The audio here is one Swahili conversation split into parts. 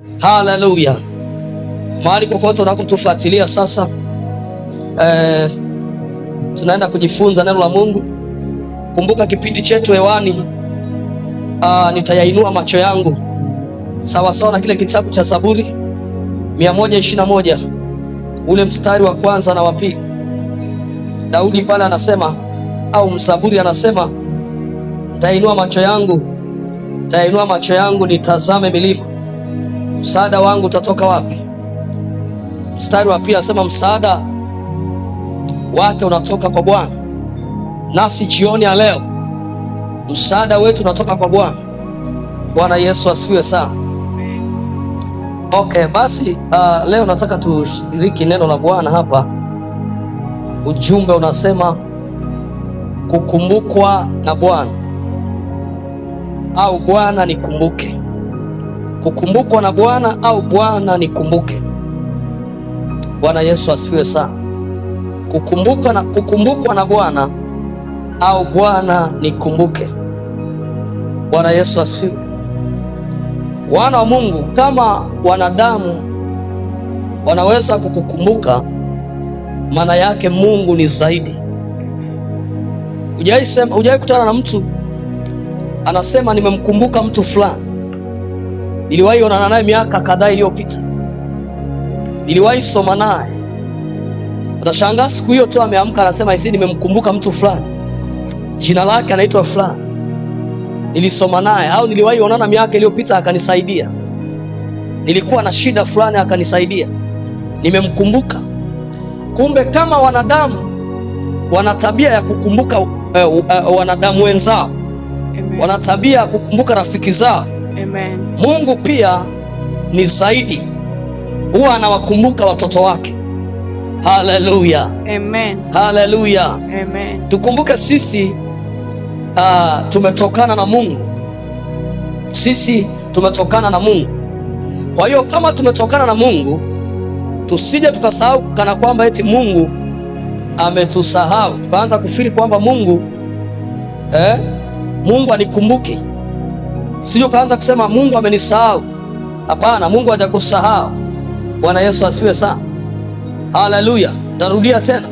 Haleluya. Mahali kokote unakotufuatilia sasa, tunaenda kujifunza neno la Mungu. Kumbuka kipindi chetu hewani, nitayainua macho yangu, sawa sawa na kile kitabu cha Zaburi 121 ule mstari wa kwanza na wa pili. Daudi pale anasema, au mzaburi anasema, nitainua macho yangu nitazame milima, msaada wangu utatoka wapi? Mstari wa pili anasema, msaada wake unatoka kwa Bwana. Nasi jioni ya leo msaada wetu unatoka kwa Bwana. Bwana Yesu asifiwe sana. Okay, basi leo nataka tushiriki neno la Bwana hapa. Ujumbe unasema kukumbukwa na Bwana, au Bwana nikumbuke. Kukumbukwa na Bwana au Bwana nikumbuke. Bwana Yesu asifiwe sana. Kukumbukwa na Bwana au Bwana nikumbuke. Bwana Yesu asifiwe. Wana wa Mungu, kama wanadamu wanaweza kukukumbuka, maana yake Mungu ni zaidi. Hujawahi kutana na mtu anasema nimemkumbuka mtu fulani, niliwahi onana naye miaka kadhaa iliyopita, niliwahi soma naye. Utashangaa siku hiyo tu ameamka anasema isi nimemkumbuka mtu fulani, jina lake anaitwa fulani, nilisoma naye, au niliwahi onana miaka iliyopita akanisaidia, nilikuwa na shida fulani akanisaidia, nimemkumbuka. Kumbe kama wanadamu wana tabia ya kukumbuka wanadamu wenzao, wana tabia ya kukumbuka rafiki zao. Amen. Mungu pia ni zaidi, huwa anawakumbuka watoto wake. Haleluya. Amen. Haleluya. Amen. Tukumbuke sisi tumetokana na Mungu. Sisi tumetokana na Mungu. Kwa hiyo kama tumetokana na Mungu, tusije tukasahau kana kwamba eti Mungu ametusahau, tukaanza kufikiri kwamba Mungu anikumbuki. Sio kaanza kusema Mungu amenisahau. Hapana, Mungu hajakusahau. Bwana Yesu asifiwe sana. Haleluya. Tarudia tena,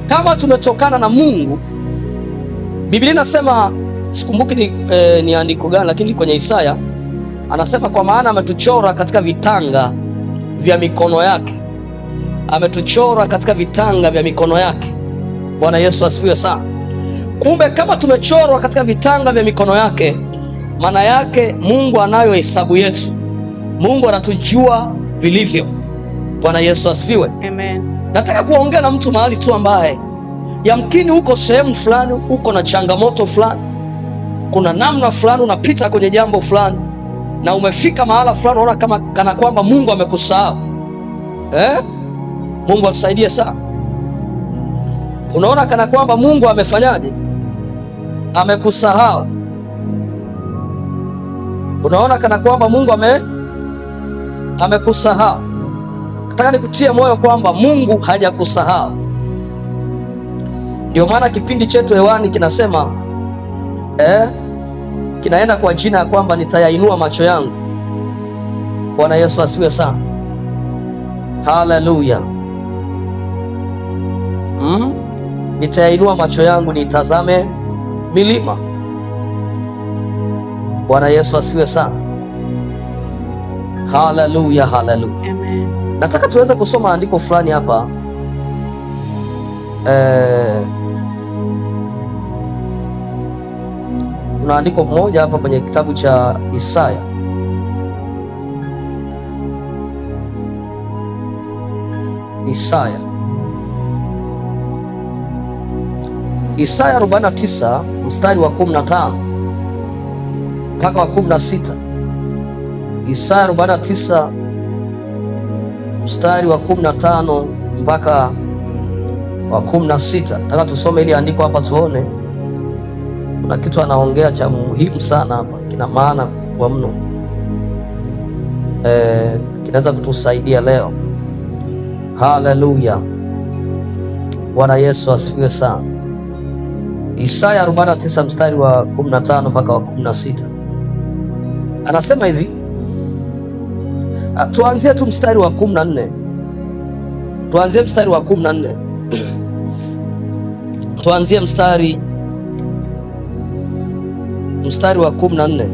kama tumetokana na Mungu, Biblia inasema, sikumbuki ni andiko gani, lakini kwenye Isaya anasema, kwa maana ametuchora katika vitanga vya mikono yake. Ametuchora katika vitanga vya mikono yake. Bwana Yesu asifiwe sana. Kumbe kama tumechorwa katika vitanga vya mikono yake, maana yake Mungu anayo hesabu yetu. Mungu anatujua vilivyo. Bwana Yesu asifiwe. Amen. Nataka kuongea na mtu mahali tu ambaye yamkini uko sehemu fulani, uko na changamoto fulani, kuna namna fulani unapita kwenye jambo fulani, na umefika mahala fulani unaona kana kwamba Mungu amekusahau. Mungu atusaidie sana. Unaona kana kwamba Mungu amefanyaje? Amekusahau. Unaona kana kwamba Mungu amekusahau. Nataka nikutie moyo kwamba Mungu hajakusahau. Ndio maana kipindi chetu hewani kinasema kinaenda kwa jina ya kwamba nitayainua macho yangu. Bwana Yesu asifiwe sana. Haleluya. Nitayainua macho yangu nitazame milima. Bwana Yesu asifiwe sana. Haleluya, haleluya. Amen. Nataka tuweze kusoma andiko fulani hapa. Kuna andiko moja hapa kwenye kitabu cha Isaya. Isaya 49 mstari wa 15 mpaka wa 16. Isaya 49 mstari wa 15 mpaka wa 16. Nataka tusome ili andiko hapa tuone. Kuna kitu anaongea cha muhimu sana hapa, kina maana kubwa mno. Kinaweza kutusaidia leo. Haleluya. Bwana Yesu asifiwe sana. Isaya 49 mstari wa 15 mpaka wa 16. Anasema hivi: Tuanzie tu mstari wa 14. Tuanzie mstari wa 14. Tuanzie mstari wa 14.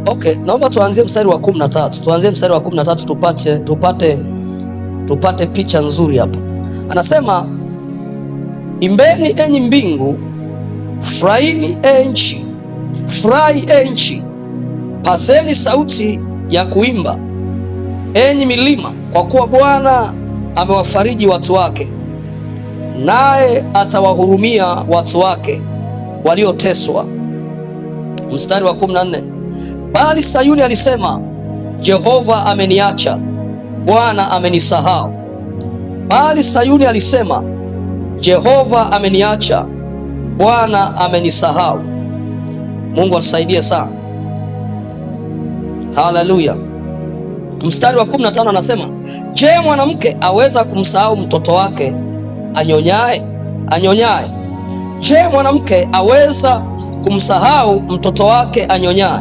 Okay, naomba tuanzie mstari wa 13. Tuanzie mstari wa 13 tupate picha nzuri hapa. Anasema, imbeni enyi mbingu, furahini enchi, furahi enchi, pazeni sauti ya kuimba enyi milima, kwa kuwa Bwana amewafariji watu wake, naye atawahurumia watu wake walioteswa. Mstari wa 14, bali Sayuni alisema, Jehova ameniacha, Bwana amenisahau. Bali Sayuni alisema, Jehova ameniacha, Bwana amenisahau. Mungu atusaidie sana. Haleluya. Mstari wa 15 anasema, je, mwanamke aweza kumsahau mtoto wake anyonyaye? Je, mwanamke aweza kumsahau mtoto wake anyonyaye,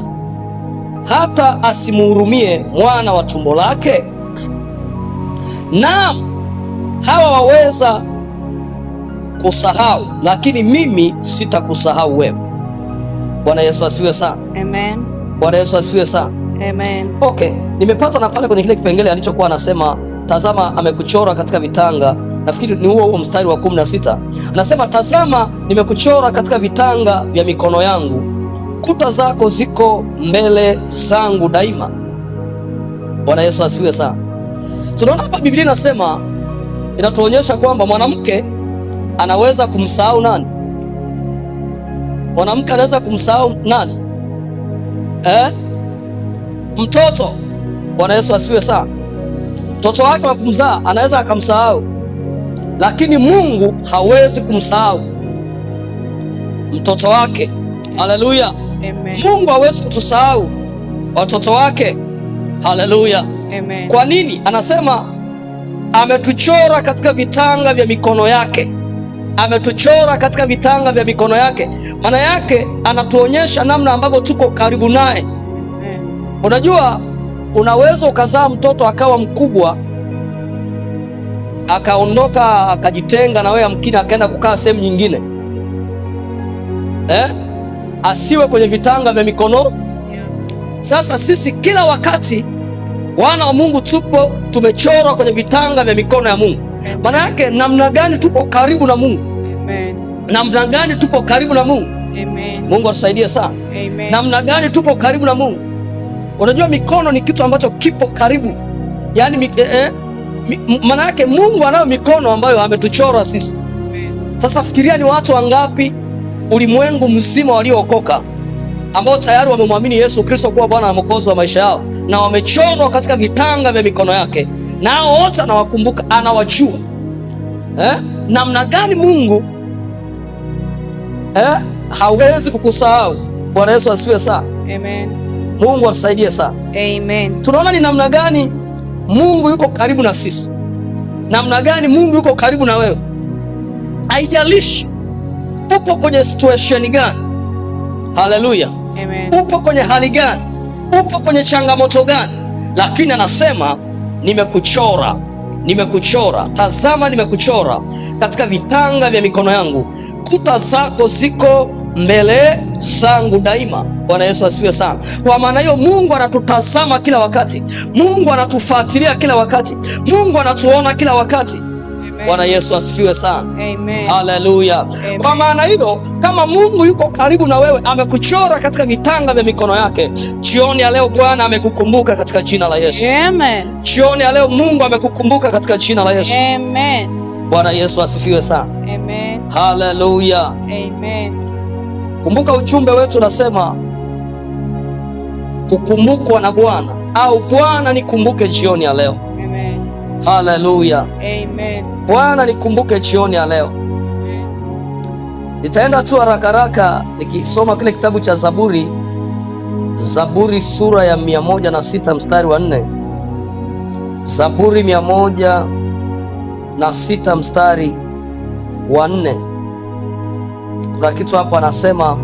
hata asimhurumie mwana wa tumbo lake? Naam, hawa waweza kusahau, lakini mimi sitakusahau wewe. Bwana Yesu asifiwe sana. Amen. Bwana Yesu asifiwe sana. Amen. Okay, nimepata na pale kwenye kile kipengele alichokuwa anasema, tazama amekuchora katika vitanga. Nafikiri ni huo mstari wa 16. Anasema, tazama nimekuchora katika vitanga vya mikono yangu, kuta zako ziko mbele zangu daima. Bwana Yesu asifiwe sana. Tunaona hapa Biblia inasema, inatuonyesha kwamba mwanamke anaweza kumsahau nani? Mwanamke anaweza kumsahau nani? Mtoto. Bwana Yesu asifiwe sana. Mtoto wake wa kumzaa anaweza akamsahau, lakini Mungu hawezi kumsahau mtoto wake. Haleluya. Amen. Mungu hawezi kutusahau watoto wake. Haleluya. Amen. Kwa nini? Anasema ametuchora katika vitanga vya mikono yake. Ametuchora katika vitanga vya mikono yake. Maana yake anatuonyesha namna ambavyo tuko karibu naye. Unajua, unaweza ukazaa mtoto akawa mkubwa, akaondoka akajitenga na wewe, amkini akaenda kukaa sehemu nyingine, asiwe kwenye vitanga vya mikono. Sasa sisi kila wakati wana wa Mungu tumechorwa kwenye vitanga vya mikono ya Mungu. Maana yake namna gani tupo karibu na Mungu? Amen. Namna gani tupo karibu na Mungu? Amen. Mungu atusaidie sana. Amen. Namna gani tupo karibu na Mungu? Unajua, mikono ni kitu ambacho kipo karibu. Yaani maana yake Mungu anayo mikono ambayo ametuchora sisi. Sasa fikiria ni watu wangapi ulimwengu mzima waliookoka ambao tayari wamemwamini Yesu Kristo kuwa Bwana na Mwokozi wa maisha yao, na wamechorwa katika vitanga vya mikono yake, na hao wote anawakumbuka, anawajua. Namna gani Mungu hawezi kukusahau. Bwana Yesu asifiwe sana. Amen. Mungu atusaidie sana. Amen. Tunaona ni namna gani Mungu yuko karibu na sisi, namna gani Mungu yuko karibu na wewe. Haijalishi uko kwenye situation gani. Haleluya. Amen. Upo kwenye hali gani, upo kwenye changamoto gani, lakini anasema nimekuchora, tazama nimekuchora katika vitanga vya mikono yangu, kuta zako ziko mbele zangu daima. Bwana Yesu asifiwe sana. Kwa maana hiyo Mungu anatutazama kila wakati, Mungu anatufuatilia kila wakati, Mungu anatuona kila wakati. Bwana Yesu asifiwe sana. Amen. Haleluya. Kwa maana hiyo kama Mungu yuko karibu na wewe, amekuchora katika vitanga vya mikono yake, jioni ya leo Bwana amekukumbuka katika jina la Yesu. Amen. Jioni ya leo Mungu amekukumbuka katika jina la Yesu. Amen. Bwana Yesu asifiwe sana. Amen. Haleluya. Amen. Kumbuka ujumbe wetu unasema kukumbukwa na Bwana, au Bwana nikumbuke jioni ya leo. Amen. Haleluya. Amen. Bwana nikumbuke jioni ya leo. Amen. Nitaenda tu haraka nikisoma kile kitabu cha Zaburi sura ya 106 mstari wa 4. Zaburi 106 mstari wa 4. Kuna kitu hapo anasema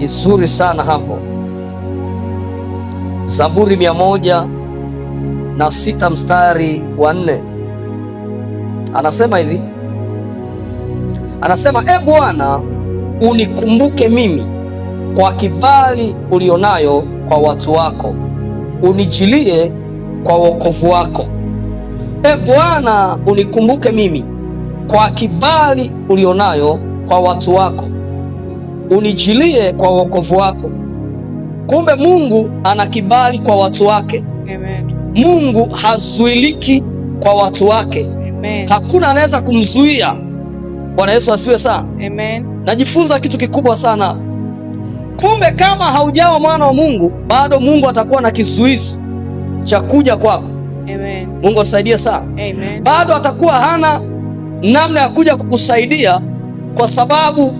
kizuri sana hapo. Zaburi 106 mstari wa 4 anasema hivi, anasema e Bwana, unikumbuke mimi kwa kibali ulionayo kwa watu wako, unijilie kwa wokovu wako. E Bwana, unikumbuke mimi kwa kibali ulionayo kwa watu wako, unijilie kwa wokovu wako. Kumbe Mungu ana kibali kwa watu wake. Amen. Mungu hazuiliki kwa watu wake. Amen. Hakuna anaweza kumzuia. Bwana Yesu asifiwe sana. Amen. Najifunza kitu kikubwa sana. Kumbe kama haujawa mwana wa Mungu, bado Mungu atakuwa na kizuizi cha kuja kwako. Amen. Mungu asaidie sana. Amen. Bado atakuwa hana namna ya kuja kukusaidia kwa sababu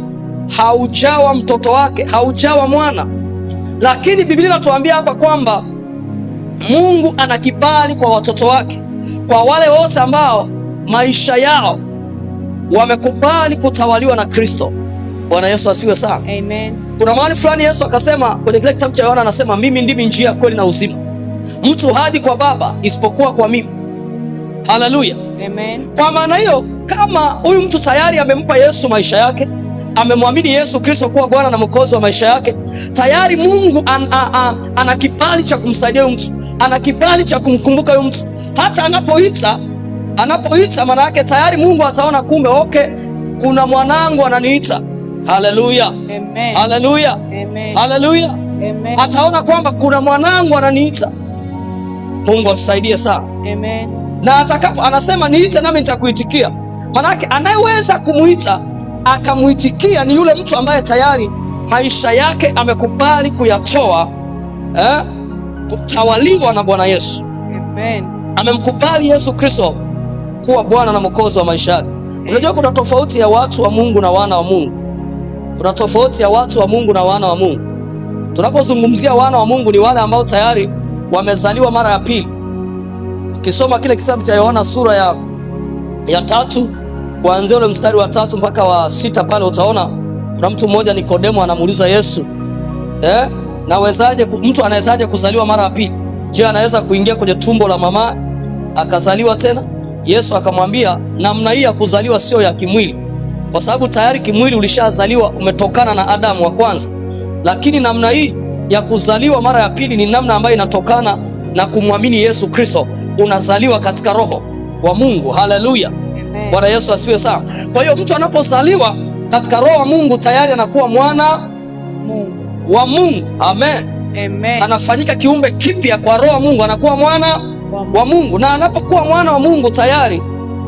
haujawa mtoto wake, haujawa mwana. Lakini Biblia inatuambia hapa kwamba Mungu ana kibali kwa watoto wake, kwa wale wote ambao maisha yao wamekubali kutawaliwa na Kristo. Bwana Yesu asifiwe sana. Amen. Kuna mahali fulani Yesu akasema kwenye kile kitabu cha Yohana, anasema mimi ndimi njia, kweli na uzima, mtu haji kwa Baba isipokuwa kwa mimi. Haleluya. Amen. Kwa maana hiyo, kama huyu mtu tayari amempa Yesu maisha yake, amemwamini Yesu Kristo kuwa Bwana na Mwokozi wa maisha yake, tayari Mungu ana kibali cha kumsaidia huyu mtu, ana kibali cha kumkumbuka huyu mtu. Hata anapoita maana yake tayari Mungu ataona, kumbe okay, kuna mwanangu ananiita. Haleluya. Amen. Haleluya. Amen. Haleluya. Amen. Ataona kwamba kuna mwanangu ananiita. Mungu atusaidie sana. Amen. Na atakapo anasema niite nami nitakuitikia. Maana yake anayeweza kumuita akamuitikia ni yule mtu ambaye tayari maisha yake amekubali kuyatoa, kutawaliwa na Bwana Yesu. Amen. Amemkubali Yesu Kristo kuwa Bwana na Mwokozi wa maisha yake. Unajua kuna tofauti ya watu wa Mungu na wana wa Mungu. Kuna tofauti ya watu wa Mungu na wana wa Mungu. Tunapozungumzia wana wa Mungu ni wale ambao tayari wamezaliwa mara ya pili. Ukisoma kile kitabu cha Yohana sura ya 3 kuanzia ule mstari wa 3 mpaka wa 6 pale utaona kuna mtu mmoja Nikodemo anamuuliza Yesu, mtu anawezaje kuzaliwa mara ya pili? Je, anaweza kuingia kwenye tumbo la mama akazaliwa tena? Yesu akamwambia namna hii ya kuzaliwa sio ya kimwili, kwa sababu tayari kimwili ulishazaliwa, umetokana na Adamu wa kwanza. Lakini namna hii ya kuzaliwa mara ya pili ni namna ambayo inatokana na kumwamini Yesu Kristo. Unazaliwa katika roho wa Mungu. Haleluya. Bwana Yesu asifiwe sana. Kwa hiyo mtu anapozaliwa katika roho wa Mungu tayari anakuwa mwana wa Mungu. Amen. Amen. Anafanyika kiumbe kipya kwa roho wa Mungu, anakuwa mwana wa Mungu. Na anapokuwa mwana wa Mungu tayari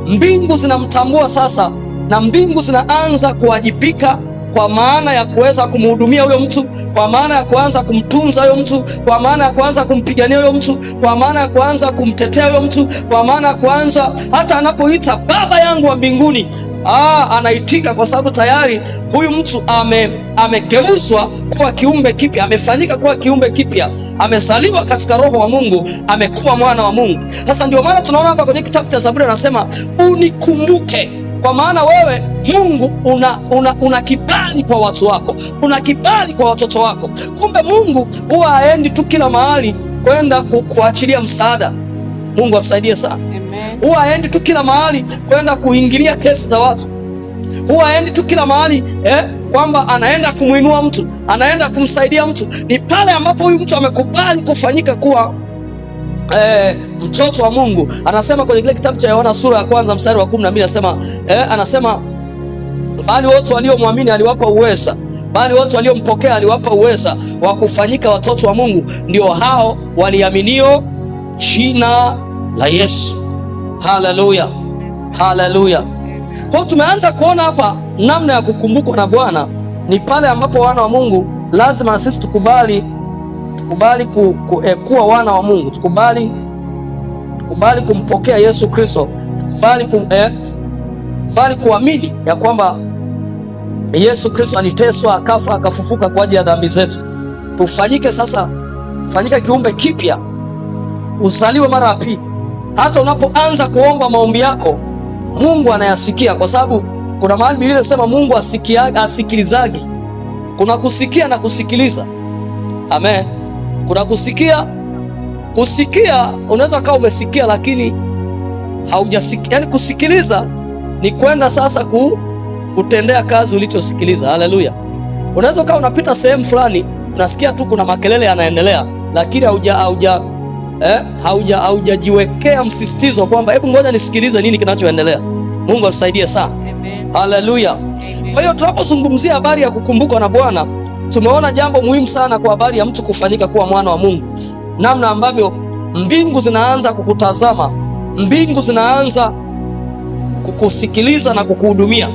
mbingu zinamtambua sasa, na mbingu zinaanza kuwajibika kwa maana ya kuweza kumhudumia huyo mtu, kwa maana ya kuanza kumtunza huyo mtu, kwa maana ya kuanza kumpigania huyo mtu, kwa maana ya kuanza kumtetea huyo mtu, kwa maana ya kuanza hata anapoita Baba yangu wa mbinguni, anaitika, kwa sababu tayari huyu mtu amegeuzwa kuwa kiumbe kipya, amefanyika kuwa kiumbe kipya, amezaliwa katika roho wa Mungu, amekuwa mwana wa Mungu. Sasa ndio maana tunaona hapa kwenye kitabu cha Zaburi anasema unikumbuke, kwa maana wewe Mungu una kibali kwa watu wako, una kibali kwa watoto wako. Kumbe Mungu huwa haendi tu kila mahali kwenda kuachilia msaada. Mungu atusaidie sana. Huwa haendi tu kila mahali kwenda kuingilia kesi za watu. Huwa haendi tu kila mahali kwamba anaenda kumuinua mtu, anaenda kumsaidia mtu. Ni pale ambapo huyu mtu amekubali kufanyika kuwa mtoto wa Mungu. Anasema kwenye kile kitabu cha Yohana sura ya 1 mstari wa 12 anasema bali wote waliomwamini aliwapa uweza, bali wote waliompokea aliwapa uweza wa kufanyika watoto wa Mungu, ndio hao waliaminio jina la Yesu. Haleluya. Haleluya. Kwa hiyo tumeanza kuona hapa namna ya kukumbukwa na Bwana ni pale ambapo wana wa Mungu lazima na sisi tukubali kuwa wana wa Mungu, tukubali kumpokea Yesu Kristo, tukubali kuamini ya kwamba Yesu Kristo aliteswa, akafa, akafufuka kwa ajili ya dhambi zetu. Tufanyike sasa, fanyika kiumbe kipya, uzaliwe mara ya pili. Hata unapoanza kuomba maombi yako Mungu anayasikia, kwa sababu kuna mahali Biblia inasema Mungu asikilizagi Kuna kusikia na kusikiliza. Amen. Kuna kusikia. Kusikia unaweza kama umesikia lakini haujasikia. Yaani kusikiliza ni kwenda sasa kutendea kazi ulichosikiliza. Haleluya. Unaweza kama unapita sehemu fulani unasikia tu kuna makelele yanaendelea, lakini haujajiwekea msisitizo kwamba hebu ngoja nisikilize nini kinachoendelea. Mungu asaidie sana. Haleluya. Kwa hiyo tunapozungumzia habari ya kukumbukwa na Bwana, tumeona jambo muhimu sana kwa habari ya mtu kufanyika kuwa mwana wa Mungu, namna ambavyo mbingu zinaanza kukutazama, mbingu zinaanza kukusikiliza na kukuhudumia.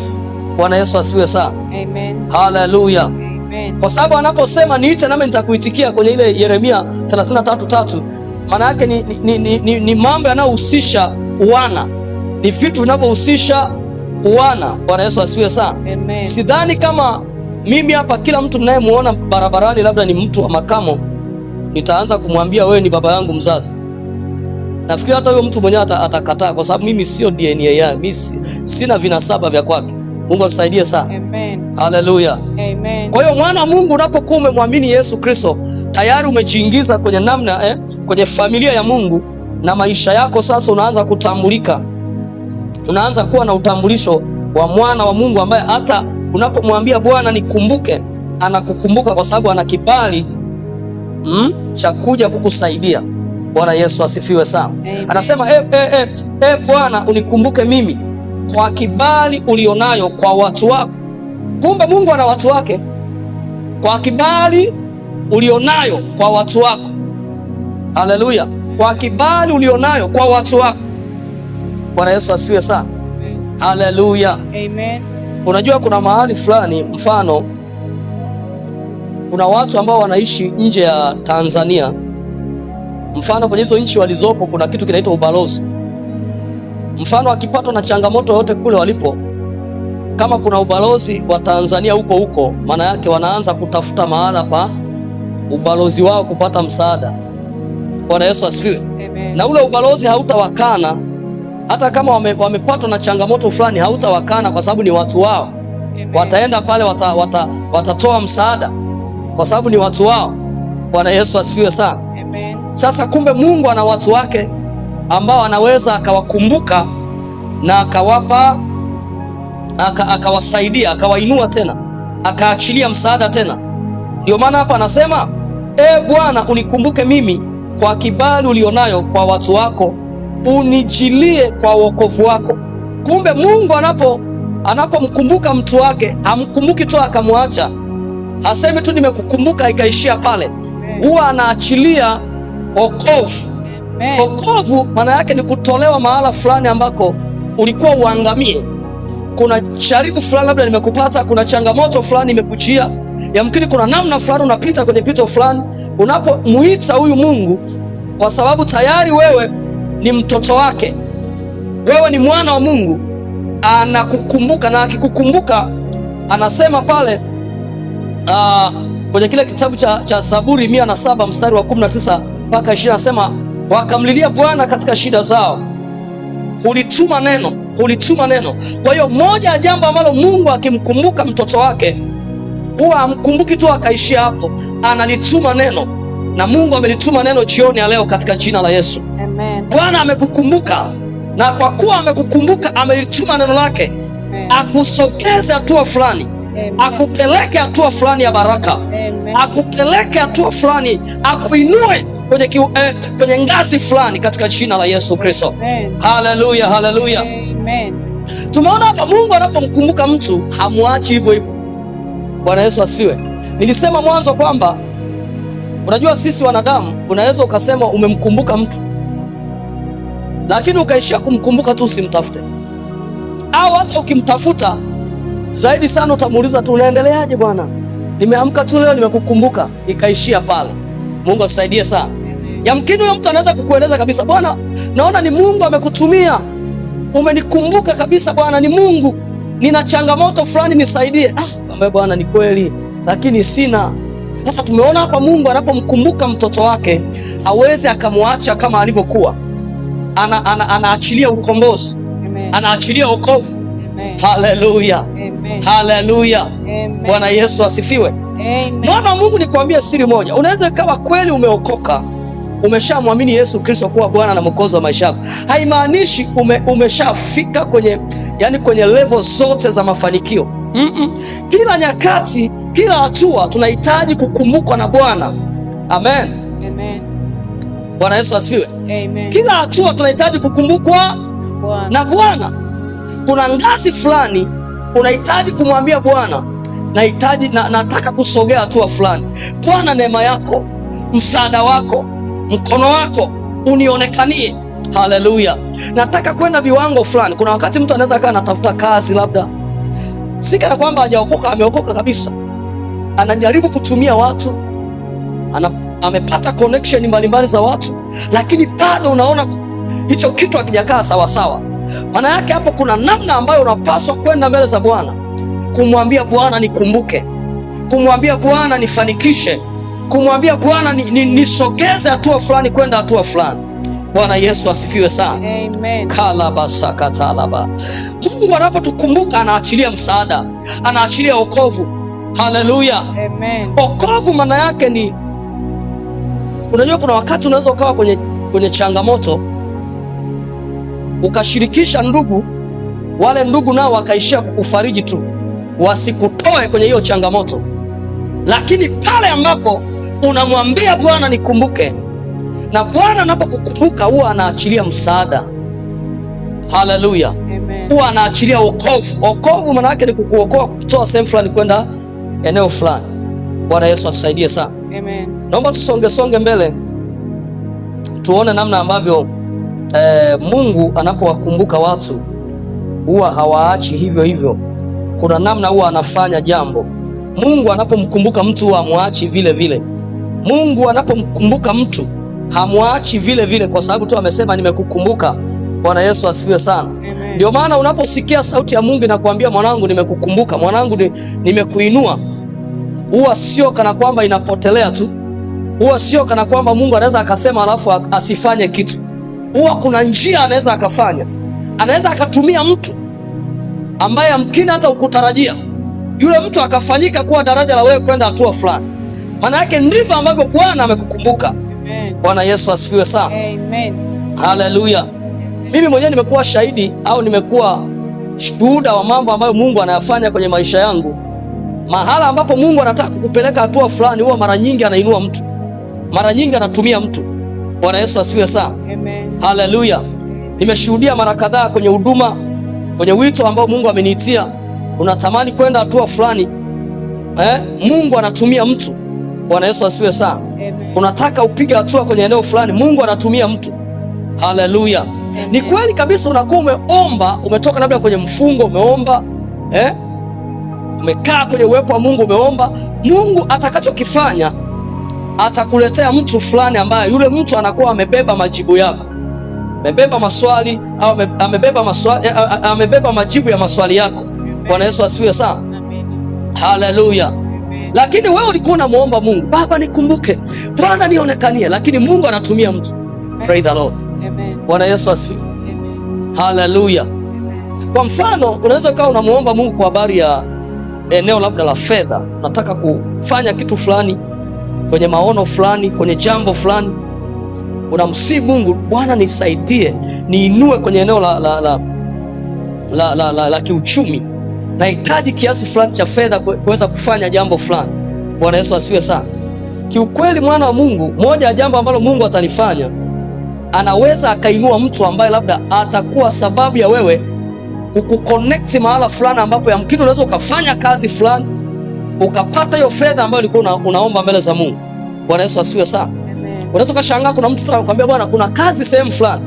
Bwana Yesu asifiwe sana. Amen. Haleluya. Amen. Kwa sababu anaposema niite nami nitakuitikia kwenye ile Yeremia 33:3, maana yake ni mambo yanayohusisha uwana, ni vitu vinavyohusisha uwana. Bwana Yesu asifiwe sana. Amen. Sidhani kama mimi hapa kila mtu ninayemuona barabarani labda ni mtu wa makamo nitaanza kumwambia wewe ni baba yangu mzazi. Nafikiri hata huyo mtu mwenyewe atakataa, kwa sababu mimi sio DNA yake, mimi sina vinasaba vya kwake. Mungu atusaidie sana. Amen. Haleluya. Amen. Kwa hiyo mwana wa Mungu unapokuwa umemwamini Yesu Kristo, tayari umejiingiza kwenye namna kwenye familia ya Mungu, na maisha yako sasa unaanza kutambulika. Unaanza kuwa na utambulisho wa mwana wa Mungu, ambaye hata unapomwambia Bwana nikumbuke, anakukumbuka kwa sababu ana kibali cha kuja kukusaidia. Bwana Yesu asifiwe sana. Anasema Bwana unikumbuke mimi kwa kibali ulionayo kwa watu wako. Kumbe Mungu ana watu wake. Kwa kibali ulionayo kwa watu wako. Haleluya. Kwa kibali ulionayo kwa watu wako. Bwana Yesu asifiwe sana. Haleluya. Amen. Unajua kuna mahali fulani, mfano kuna watu ambao wanaishi nje ya Tanzania. Mfano kwenye hizo nchi walizopo kuna kitu kinaitwa ubalozi. Mfano akipatwa na changamoto yote kule walipo, kama kuna ubalozi wa Tanzania huko, maana yake wanaanza kutafuta mahala pa ubalozi wao kupata msaada. Bwana Yesu asifiwe. Na ule ubalozi hautawakana hata kama wamepatwa na changamoto fulani, hautawakana kwa sababu ni watu wao. Amen. Wataenda pale watatoa msaada kwa sababu ni watu wao. Bwana Yesu asifiwe sana. Amen. Sasa kumbe Mungu ana watu wake ambao anaweza akawakumbuka na akawapa, akawasaidia, akawainua tena, akaachilia msaada tena. Ndio maana hapa anasema Bwana unikumbuke mimi kwa kibali ulionayo kwa watu wako, unijilie kwa wokovu wako. Kumbe Mungu anapomkumbuka mtu wake, hamkumbuki tu akamwacha. Hasemi tu nimekukumbuka ikaishia pale. Huwa anaachilia wokovu. Wokovu maana yake ni kutolewa mahala fulani ambako ulikuwa uangamie. Kuna jaribu fulani labda limekupata, kuna changamoto fulani imekujia, yamkini kuna namna fulani unapita kwenye pito fulani. Unapomuita huyu Mungu, kwa sababu tayari wewe ni mtoto wake, wewe ni mwana wa Mungu, anakukumbuka. Na akikukumbuka anasema pale kwenye kile kitabu cha Zaburi 107 mstari wa 19 mpaka 20, anasema wakamlilia Bwana katika shida zao, hulituma neno. Kwa hiyo moja ya jambo ambalo Mungu akimkumbuka mtoto wake, huwa hamkumbuki tu akaishia hapo, analituma neno. Na Mungu amelituma neno jioni ya leo katika jina la Yesu. Amen. Bwana amekukumbuka, na kwa kuwa amekukumbuka amelituma neno lake. Amen. Akusogeze hatua fulani. Amen. Akupeleke hatua fulani ya baraka. Amen. Akupeleke hatua fulani, akuinue kwenye ngazi fulani katika jina la Yesu Kristo. Haleluya, haleluya. Amen. Tumeona hapa Mungu anapomkumbuka mtu hamwachi hivyo hivyo. Bwana Yesu asifiwe. Nilisema mwanzo kwamba unajua sisi wanadamu unaweza ukasema umemkumbuka mtu, lakini ukaishia kumkumbuka tu, usimtafute. Au hata ukimtafuta zaidi sana utamuuliza tu unaendeleaje bwana? Nimeamka tu leo nimekukumbuka, ikaishia pale. Mungu asaidie sana. Yamkini huyo mtu anaweza kukueleza kabisa, bwana naona ni Mungu amekutumia, umenikumbuka kabisa bwana, ni Mungu, nina changamoto fulani nisaidie. Kwamba bwana ni kweli, lakini sina. Sasa tumeona hapa Mungu anapomkumbuka mtoto wake hawezi akamwacha kama alivyokuwa. Anaachilia ukombozi. Anaachilia wokovu. Haleluya, haleluya. Bwana Yesu asifiwe. Mwana wa Mungu, nikwambie siri moja. Unaweza ikawa kweli umeokoka, umeshamwamini Yesu Kristo kuwa Bwana na Mwokozi wa maisha yako, haimaanishi umeshafika kwenye level zote za mafanikio. Kila nyakati, kila hatua tunahitaji kukumbukwa na Bwana. Amen. Bwana Yesu asifiwe. Kila hatua tunahitaji kukumbukwa na Bwana. Kuna ngazi fulani unahitaji kumwambia Bwana, nataka kusogea hatua fulani. Bwana, neema yako, msaada wako, mkono wako unionekanie. Haleluya. Nataka kwenda viwango fulani. Kuna wakati mtu anaweza kaa anatafuta kazi, labda si kana kwamba hajaokoka, ameokoka kabisa, anajaribu kutumia watu, amepata connection mbalimbali za watu, lakini bado unaona hicho kitu hakijakaa sawa sawa. Maana yake hapo kuna namna ambayo unapaswa kwenda mbele za Bwana, kumwambia Bwana nikumbuke, kumwambia Bwana nifanikishe, kumwambia Bwana nisogeze hatua fulani kwenda hatua fulani. Bwana Yesu asifiwe sana. Amen. Kalabasakatalaba. Mungu anapotukumbuka anaachilia msaada, anaachilia wokovu. Haleluya. Amen. Wokovu maana yake ni, unajua kuna wakati unaweza ukawa kwenye changamoto ukashirikisha ndugu, wale ndugu nao wakaishia kukufariji tu, wasikutoe kwenye hiyo changamoto. Lakini pale ambapo unamwambia Bwana nikumbuke, na Bwana anapokukumbuka huwa anaachilia msaada. Haleluya. Huwa anaachilia wokovu. Wokovu maana yake ni kukuokoa kutoa sehemu fulani kwenda eneo fulani. Bwana Yesu atusaidie sana. Amen. Naomba tusonge mbele tuone namna ambavyo Mungu anapowakumbuka watu huwa hawaachi hivyo hivyo. Kuna namna huwa anafanya jambo. Mungu anapomkumbuka mtu huwa hamwachi vile vile. Mungu anapomkumbuka mtu hamwachi vile vile, kwa sababu tu amesema nimekukumbuka. Bwana Yesu asifiwe sana. Ndio maana unaposikia sauti ya Mungu inakwambia mwanangu nimekukumbuka, mwanangu nimekuinua, huwa sio kana kwamba inapotelea tu. Huwa sio kana kwamba Mungu anaweza akasema alafu asifanye kitu. Huwa kuna njia anaweza akafanya. Anaweza akatumia mtu ambaye amkini hata ukutarajia, yule mtu akafanyika kuwa daraja la wewe kwenda hatua fulani. Maana yake ndivyo ambavyo Bwana amekukumbuka. Bwana Yesu asifiwe sana. Amen. Haleluya. Mimi mwenyewe nimekuwa shahidi au nimekuwa shuhuda wa mambo ambayo Mungu anayafanya kwenye maisha yangu. Mahala ambapo Mungu anataka kukupeleka hatua fulani, huwa mara nyingi anainua mtu, mara nyingi anatumia mtu. Bwana Yesu asifiwe sana. Amen. Haleluya. Nimeshuhudia mara kadhaa kwenye huduma, kwenye wito ambao Mungu ameniitia. Unatamani kwenda hatua fulani, Mungu anatumia mtu. Bwana Yesu asifiwe sana. Unataka upige hatua kwenye eneo fulani, Mungu anatumia mtu. Haleluya. Ni kweli kabisa, unakuwa umeomba, umetoka labda kwenye mfungo, umeomba, umekaa kwenye uwepo wa Mungu, umeomba. Mungu atakachokifanya, atakuletea mtu fulani ambaye yule mtu anakuwa amebeba majibu yako, amebeba maswali au amebeba majibu ya maswali yako. Bwana Yesu asifiwe sana. Haleluya. Lakini wewe ulikuwa unamuomba Mungu, Baba nikumbuke, Bwana nionekanie, lakini Mungu anatumia mtu. Praise the Lord. Amen. Bwana Yesu asifiwe. Amen. Haleluya. Kwa mfano, unaweza kuwa unamuomba Mungu kwa habari ya eneo labda la fedha, nataka kufanya kitu fulani, kwenye maono fulani, kwenye jambo fulani. Unamsihi Mungu, Bwana nisaidie, niinue kwenye eneo la kiuchumi. Nahitaji kiasi fulani cha fedha kuweza kufanya jambo fulani. Bwana Yesu asifiwe sana. Kiukweli mwana wa Mungu, moja ya jambo ambalo Mungu atalifanya, anaweza akainua mtu ambaye labda atakuwa sababu ya wewe kukuconnect mahala fulani ambapo yamkini unaweza ukafanya kazi fulani ukapata hiyo fedha ambayo ulikuwa unaomba mbele za Mungu. Bwana Yesu asifiwe sana. Unaweza kushangaa kuna mtu anakuambia Bwana kuna kazi sehemu fulani.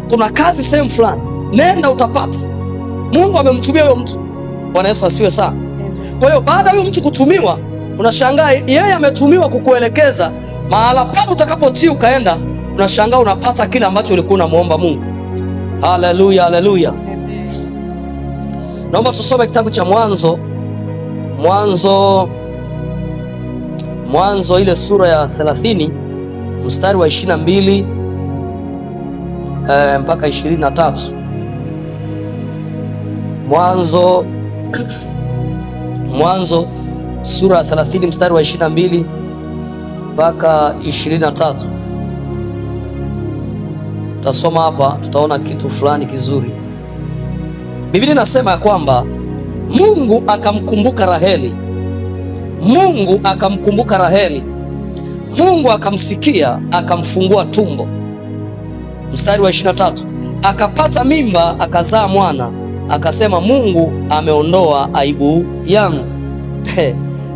Kuna kazi sehemu fulani. Nenda utapata. Mungu amemtumia huyo mtu. Bwana Yesu asifiwe sana. Kwa hiyo baada ya huyo mtu kutumiwa, unashangaa yeye ametumiwa kukuelekeza mahala pale utakapotii ukaenda, unashangaa unapata kile ambacho ulikuwa unamuomba Mungu. Haleluya, haleluya. Naomba tusome kitabu cha Mwanzo ile sura ya 30 mstari wa 22 mpaka 23. Mwanzo sura 30 mstari wa 22 mpaka 23. Tutasoma hapa, tutaona kitu fulani kizuri. Biblia inasema ya kwamba Mungu akamkumbuka Raheli. Mungu akamkumbuka Raheli. Mungu akamsikia, akamfungua tumbo. Mstari wa 23, akapata mimba, akazaa mwana, akasema Mungu ameondoa aibu yangu.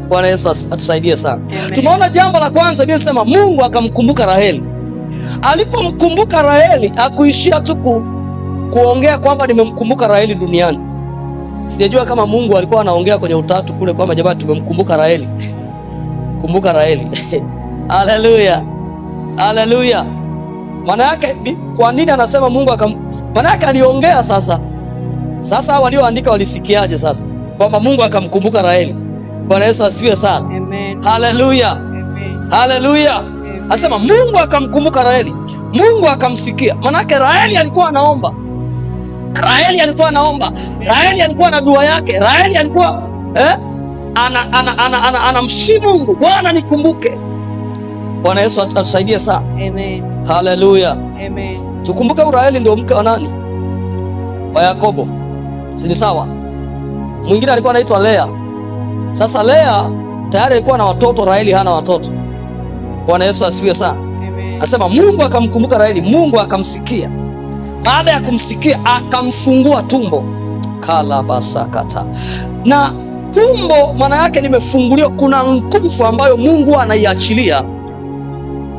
Bwana Yesu atusaidie sana. Tumeona jambo la kwanza, Biblia inasema Mungu akamkumbuka Raheli. Alipomkumbuka Raheli, hakuishia tu kuongea kwamba nimemkumbuka Raheli duniani. Sijajua kama Mungu alikuwa anaongea kwenye utatu kule kwamba jamani tumemkumbuka Raheli. Kumbuka Raheli. Haleluya. Haleluya. Maana yake kwa nini anasema Mungu maana yake aliongea sasa. Sasa walioandika walisikiaje sasa? Kwamba Mungu akamkumbuka Raheli. Bwana Yesu asifiwe sana. Amen. Haleluya. Amen. Haleluya. Anasema Mungu akamkumbuka Raheli. Mungu akamsikia. Maana yake Raheli alikuwa anaomba. Raheli alikuwa anaomba. Raheli alikuwa na dua yake. Raheli alikuwa anamsihi Mungu, Bwana nikumbuke. Bwana Yesu atusaidie sana. Amen. Haleluya. Amen. Tukumbuke Raheli ndio mke wa nani? Wa Yakobo. Si sawa? Mwingine alikuwa anaitwa Lea. Sasa Lea tayari alikuwa na watoto, Raheli hana watoto. Bwana Yesu asifiwe sana. Amen. Anasema Mungu akamkumbuka Raheli, Mungu akamsikia. Baada ya kumsikia akamfungua tumbo. Kalabasakata. Na tumbo maana yake limefunguliwa, kuna nguvu ambayo Mungu anaiachilia.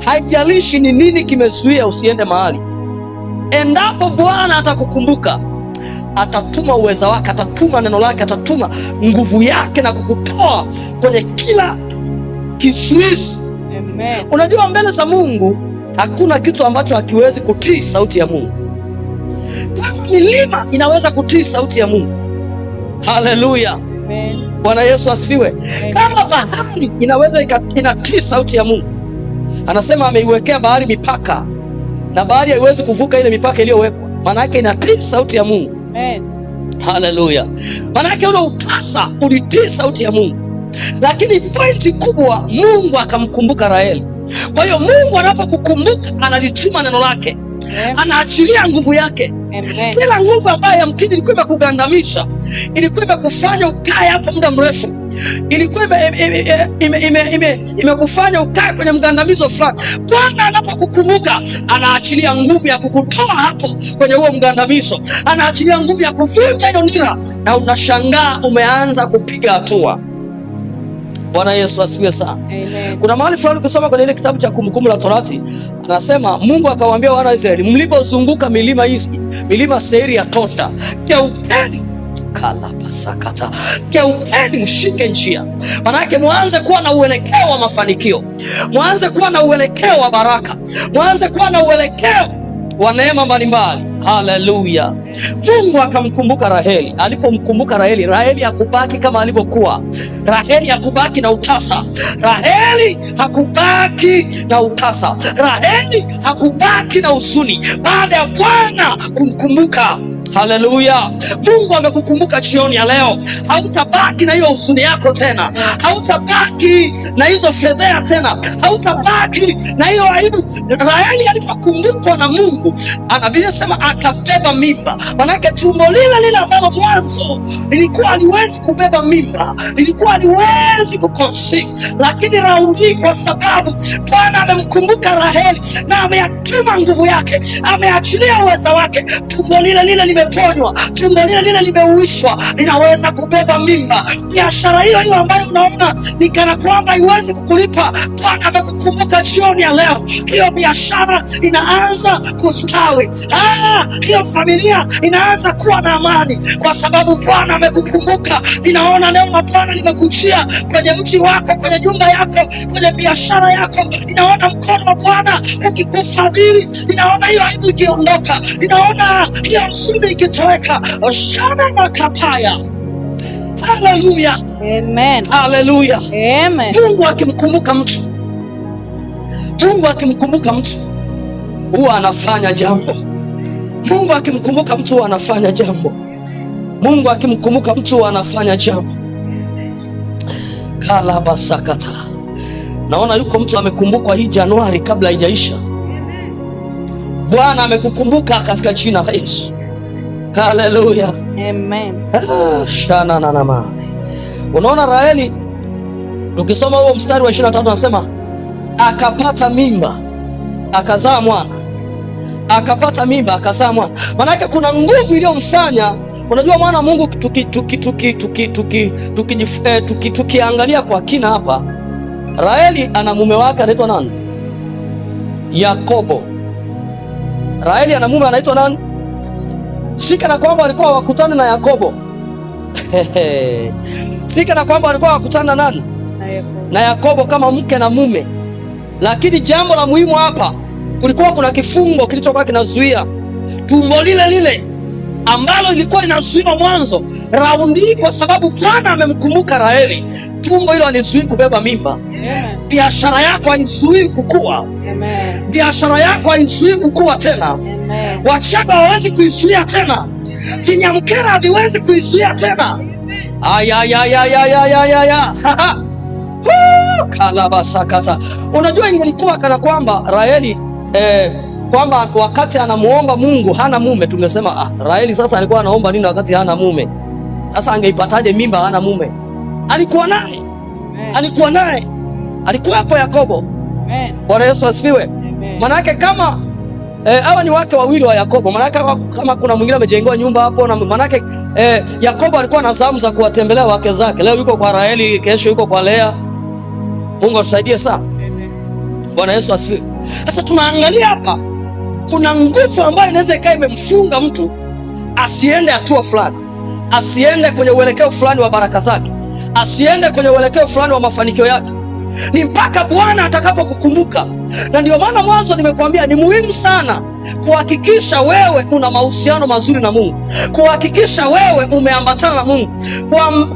Haijalishi ni nini kimezuia usiende mahali. Endapo Bwana atakukumbuka, atatuma uweza wake, atatuma neno lake, atatuma nguvu yake na kukutoa kwenye kila kizuizi. Amen. Unajua mbele za Mungu hakuna kitu ambacho hakiwezi kutii sauti ya Mungu. Kama milima inaweza kutii sauti ya Mungu. Haleluya. Amen. Bwana Yesu asifiwe. Kama bahari inaweza inatii sauti ya Mungu. Anasema ameiwekea bahari mipaka na bahari haiwezi kuvuka ile mipaka iliyowekwa. Maana yake inatii sauti ya Mungu. Amen. Haleluya. Maana yake ule utasa ulitii sauti ya Mungu. Lakini pointi kubwa, Mungu akamkumbuka Raheli. Kwa hiyo Mungu anapokukumbuka analituma neno lake. Anaachilia nguvu yake. Amen. Kila nguvu ambayo yamkini ilikuwa imekugandamisha, ilikuwa imekufanya ukae hapo muda mrefu, ilikuwa imekufanya ukae kwenye mgandamizo fulani, Bwana anapokukumbuka anaachilia nguvu ya kukutoa hapo kwenye huo mgandamizo, anaachilia nguvu ya kuvunja hiyo nira, na unashangaa umeanza kupiga hatua. Bwana Yesu asifiwe sana. Amen. Kuna mahali fulani kusoma kwenye ile kitabu cha Kumbukumbu la Torati, anasema Mungu akawaambia wana wa Israeli, mlivyozunguka milima hizi, milima Seiri ya tosha, geukeni, kalabasakata, geukeni mshike njia. Maana yake muanze kuwa na uelekeo wa mafanikio, muanze kuwa na uelekeo wa baraka, muanze kuwa na uelekeo wa neema mbalimbali. Haleluya. Mungu akamkumbuka Raheli. Alipomkumbuka Raheli, Raheli hakubaki kama alivyokuwa. Raheli hakubaki na utasa. Raheli hakubaki na utasa. Raheli hakubaki na huzuni baada ya Bwana kumkumbuka. Haleluya. Mungu amekukumbuka jioni ya leo. Hautabaki na hiyo huzuni yako tena. Hautabaki na hizo fedheha tena. Hautabaki na hiyo aibu. Raheli alipokumbukwa na Mungu, Biblia sema akabeba mimba. Manake tumbo lile ambalo mwanzo lilikuwa haliwezi kubeba mimba, lilikuwa haliwezi kuconceive, lakini raundi kwa sababu Bwana amemkumbuka Raheli na ameyatuma nguvu yake, ameachilia uweza wake, tumbo lile limeponywa, tumbo lile limeuishwa, linaweza kubeba mimba. Biashara hiyo ambayo unaona ni kana kwamba haiwezi kukulipa, Bwana amekukumbuka jioni ya leo, hiyo biashara inaanza kustawi. Hiyo familia inaanza kuwa na amani kwa sababu Bwana amekukumbuka. Ninaona leo Bwana limekujia kwenye mji wako, kwenye nyumba yako, kwenye biashara yako. Ninaona mkono wa Bwana ukikufadhili. Ninaona hiyo aibu ikiondoka. Ninaona hiyo huzuni ikitoweka. Shana makapaya. Haleluya. Amen. Haleluya. Amen. Mungu akimkumbuka mtu, Mungu akimkumbuka mtu huwa anafanya jambo. Mungu akimkumbuka mtu huwa anafanya jambo. Mungu akimkumbuka mtu anafanya jambo. Kalabasakata. Naona yuko mtu amekumbukwa hii Januari kabla haijaisha. Bwana amekukumbuka katika jina la Yesu. Haleluya. Amen. Shana na nama. Unaona Raheli, ukisoma huo mstari wa 23 anasema akapata mimba akazaa mwana. Akapata mimba akazaa mwana. Maana yake kuna nguvu iliyomfanya. Unajua mwana wa Mungu tukiangalia kwa kina hapa, Raheli ana mume wake anaitwa nani? Yakobo. Raheli ana mume anaitwa nani? Sika na kwamba walikuwa wakutana na Yakobo. Sika na kwamba walikuwa wakutana na nani? Na Yakobo kama mke na mume. Lakini jambo la muhimu hapa, kulikuwa kuna kifungo kilichokuwa kinazuia tumbo lile lile ambalo lilikuwa linazuia mwanzo. Raundi kwa sababu Bwana amemkumbuka Raheli, tumbo hilo halizuii kubeba mimba. Biashara yako haizuii kukua. Biashara yako haizuii kukua tena. Wachaga hawezi kuizuia tena. Vinyamkera haviwezi kuizuia tena. Ayayayayayayaya. Kalabasakata. Unajua ingelikuwa kana kwamba Raheli kwamba wakati anamuomba Mungu hana mume, tungesema Raheli sasa alikuwa anaomba nini wakati hana mume? Sasa angeipataje mimba hana mume? Alikuwa naye. Alikuwa naye. Alikuwa hapo Yakobo. Bwana Yesu asifiwe. Maana yake kama hawa ni wake wawili wa Yakobo, maana yake kama kuna mwingine amejengewa nyumba hapo, na maana yake Yakobo alikuwa na zamu za kuwatembelea wake zake. Leo yuko kwa Raheli, kesho yuko kwa Lea. Mungu atusaidie sana. Bwana Yesu asifiwe. Sasa tunaangalia hapa kuna nguvu ambayo inaweza ikawa imemfunga mtu asiende hatua fulani, asiende kwenye uelekeo fulani wa baraka zake, asiende kwenye uelekeo fulani wa mafanikio yake. Ni mpaka Bwana atakapokukumbuka. Na ndio maana mwanzo nimekuambia ni muhimu sana kuhakikisha wewe una mahusiano mazuri na Mungu, kuhakikisha wewe umeambatana na Mungu,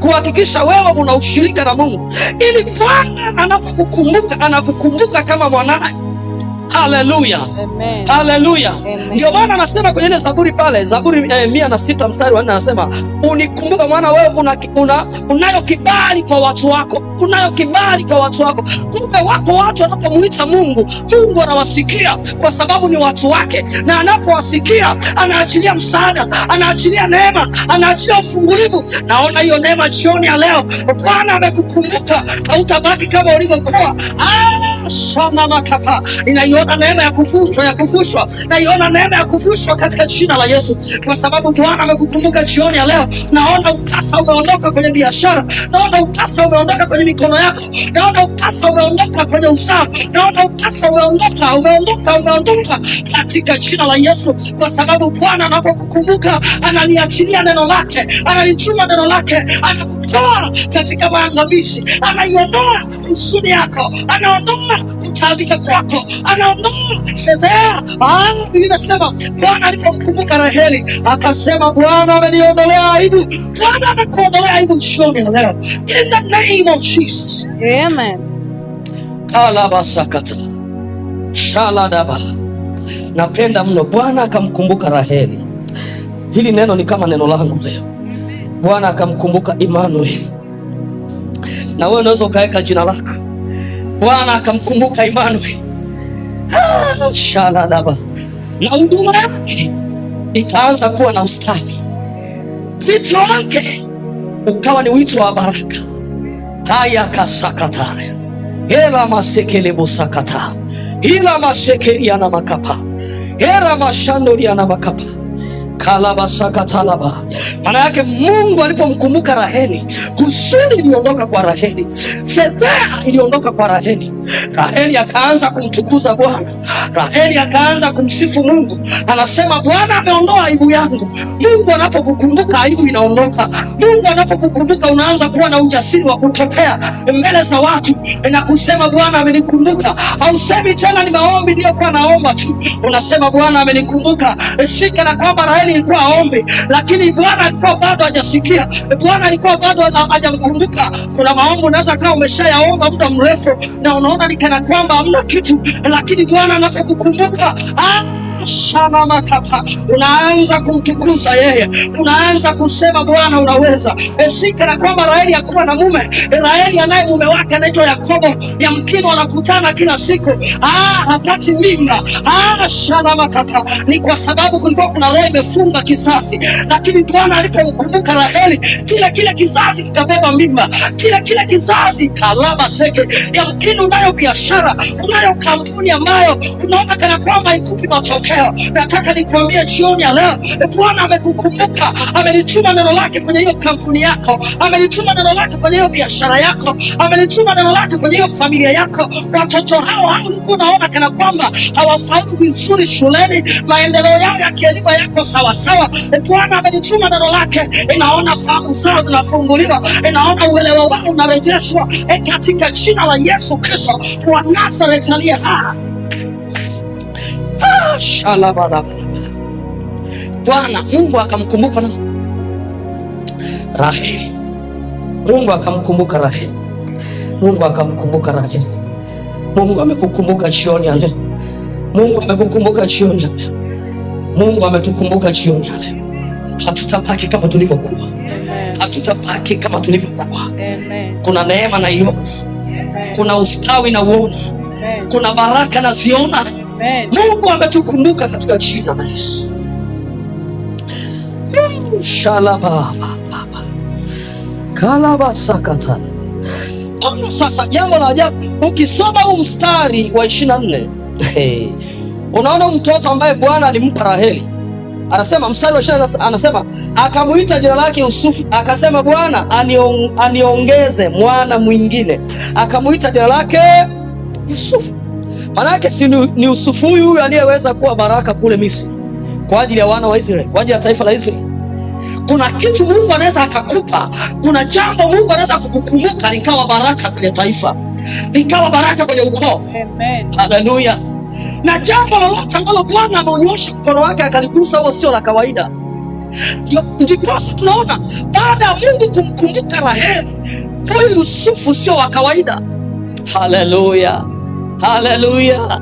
kuhakikisha wewe una ushirika na Mungu, ili Bwana anapokukumbuka anakukumbuka kama mwanae. Haleluya. Haleluya. Ndio maana anasema kwenye ile Zaburi pale, Zaburi 106 mstari wa 4 anasema, unikumbuka mwana wewe unayo kibali kwa watu wako. Unayo kibali kwa watu wako. Kumbe wako watu wanapomuita Mungu, Mungu anawasikia kwa sababu ni watu wake, na anapowasikia anaachilia msaada, anaachilia neema, anaachilia ufungulivu. Naona hiyo neema jioni ya leo. Bwana amekukumbuka, hautabaki kama ulivyokuwa. Sana makapa. Ninaiona neema ya kufushwa. Naiona neema ya kufushwa katika jina la Yesu. Kwa sababu Bwana amekukumbuka jioni ya leo. Naona utasa umeondoka kwenye biashara. Naona utasa umeondoka kwenye mikono yako. Naona utasa umeondoka kwenye uzao. Naona utasa umeondoka katika jina la Yesu. Kwa sababu Bwana anapokukumbuka analiachilia neno lake, analituma neno lake, anakutoa katika maangamizi, anaiondoa huzuni yako, anaondoa kutaabika kwako, anaondoa fedheha. Biblia inasema Bwana alipomkumbuka Raheli akasema, Bwana ameniondolea aibu. Bwana amekuondolea aibu jioni ya leo. In the name of Jesus. Amen. Kalabasakata. Shaladaba. Napenda mno Bwana akamkumbuka Raheli. Hili neno ni kama neno langu leo. Bwana akamkumbuka Emmanuel. Na wewe unaweza ukaweka jina lako. Bwana akamkumbuka Emmanuel. Shaladaba. Na huduma yake ikaanza kuwa na ustawi. Wito wake ukawa ni wito wa baraka. Haya kasakata. Hela masekele busakata. Hila masekeli yana makapa. Hera mashandoli yana makapa. Kalabasakatalaba. Maana yake Mungu alipomkumbuka Raheli, huzuni iliondoka kwa Raheli, fedheha iliondoka kwa Raheli. Raheli akaanza kumtukuza Bwana. Raheli akaanza kumsifu Mungu. Anasema Bwana ameondoa aibu yangu. Mungu anapokukumbuka aibu inaondoka. Mungu anapokukumbuka unaanza kuwa na ujasiri wa kutokea mbele za watu na kusema Bwana amenikumbuka. Hausemi tena ni maombi niliyokuwa naomba tu. Unasema Bwana amenikumbuka. Shika na kwamba Raheli ilikuwa aombe, lakini Bwana alikuwa bado hajasikia. Bwana alikuwa bado hajamkumbuka. Kuna maombi unaweza kama umeshayaomba muda mrefu na unaona ni kana kwamba hamna kitu, lakini Bwana anapokukumbuka Shana makata, unaanza kumtukuza yeye, unaanza kusema Bwana unaweza. Esika na kwamba Raheli hakuwa na mume. Raheli anaye mume wake anaitwa Yakobo, yamkini wanakutana kila siku, hapati mimba. Shana makata, ni kwa sababu kulikuwa kuna roho imefunga kizazi, lakini Bwana alipomkumbuka Raheli, kile kizazi kikabeba mimba, kile kizazi kalaba seke. Yamkini unayo biashara, unayo kampuni ambayo unaona kana kwamba ikupi matokeo. Nataka nikuambie jioni ya leo, Bwana amekukumbuka, amelituma neno lake kwenye hiyo kampuni yako, amelituma neno lake kwenye hiyo biashara yako, amelituma neno lake kwenye hiyo familia yako. Watoto hao ulikuwa unaona kana kwamba hawafaulu vizuri shuleni, maendeleo yao ya kielimu yako sawa sawa. Bwana amelituma neno lake, inaona fahamu zao zinafunguliwa, inaona uelewa wao unarejeshwa, katika jina la Yesu Kristo wa Nazareti aliye hai. Bwana Mungu akamkumbuka na Raheli. Mungu akamkumbuka Raheli. Mungu akamkumbuka Raheli. Mungu amekukumbuka jioni ya leo. Mungu amekukumbuka jioni ya leo. Mungu ametukumbuka jioni ya leo. Hatutabaki kama tulivyokuwa. Hatutabaki kama tulivyokuwa. Kuna neema na iona, kuna ustawi na uona, kuna baraka na ziona. Mungu ametukumbuka katika jina la Yesu. Shalaba kalaba sakata. Ona sasa jambo la ajabu, ukisoma huu mstari wa 24, unaona mtoto ambaye Bwana alimpa Raheli. Anasema mstari wa 24, anasema akamuita jina lake Yusufu, akasema Bwana aniongeze mwana mwingine, akamuita jina lake Yusufu. Manake si ni Yusufu huyu aliyeweza kuwa baraka kule Misri kwa ajili ya wana wa Israeli, kwa ajili ya taifa la Israeli. Kuna kitu Mungu anaweza akakupa, kuna jambo Mungu anaweza kukukumbuka likawa baraka kwenye taifa, likawa baraka kwenye ukoo. Amen. Haleluya. Na jambo lolote ambalo Bwana ameonyesha mkono wake akaligusa, huo sio la kawaida. Ndipo tunaona baada ya Mungu kumkumbuka Raheli, huyu Yusufu sio wa kawaida. Haleluya. Haleluya.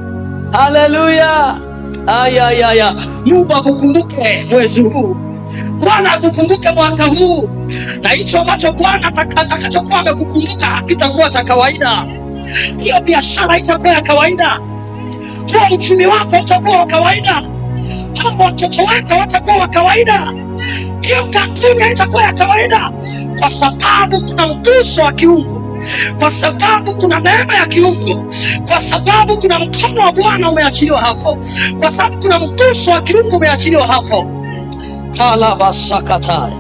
Haleluya. Aya. Mungu akukumbuke mwezi huu. Bwana akukumbuke mwaka huu. Na hicho ambacho Bwana atakachokuwa amekukumbuka hakitakuwa cha kawaida. Hiyo biashara haitakuwa ya kawaida. Huo uchumi wako utakuwa wa kawaida. Hao watoto wako watakuwa wa kawaida. Hiyo kampuni haitakuwa ya kawaida, kwa sababu kuna mguso wa kiungu, kwa sababu kuna neema ya kiungu, kwa sababu kuna mkono wa Bwana umeachiliwa hapo, kwa sababu kuna mguso wa kiungu umeachiliwa hapo. Kalabasakatai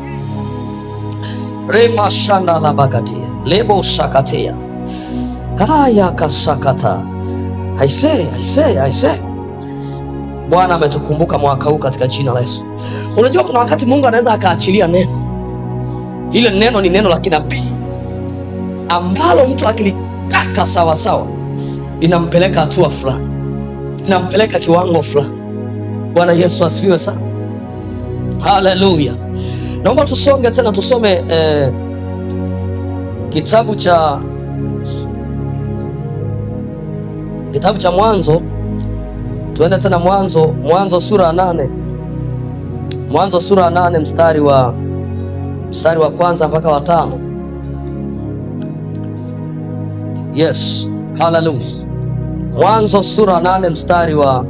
rema shanda la bagatia lebo sakatia haya kasakata. I say Bwana ametukumbuka mwaka huu katika jina la Yesu. Unajua kuna wakati Mungu anaweza akaachilia neno. Ile neno ni neno la kinabii ambalo mtu akilitaka sawa sawa inampeleka hatua fulani, inampeleka kiwango fulani. Bwana Yesu asifiwe sana. Haleluya. Naomba tusonge tena, tusome kitabu cha Mwanzo. Tuende tena Mwanzo sura ya 8. Mwanzo sura ya 8 mstari wa kwanza mpaka wa 5. Yes, haleluya. Mwanzo sura ya 8 mstari wa